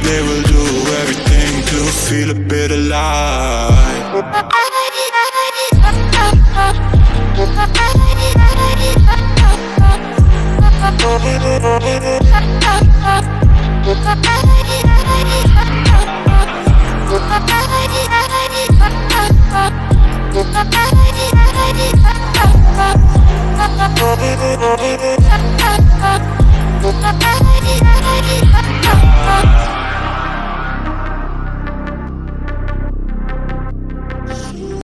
they will do everything to feel a bit alive. We'll be right back.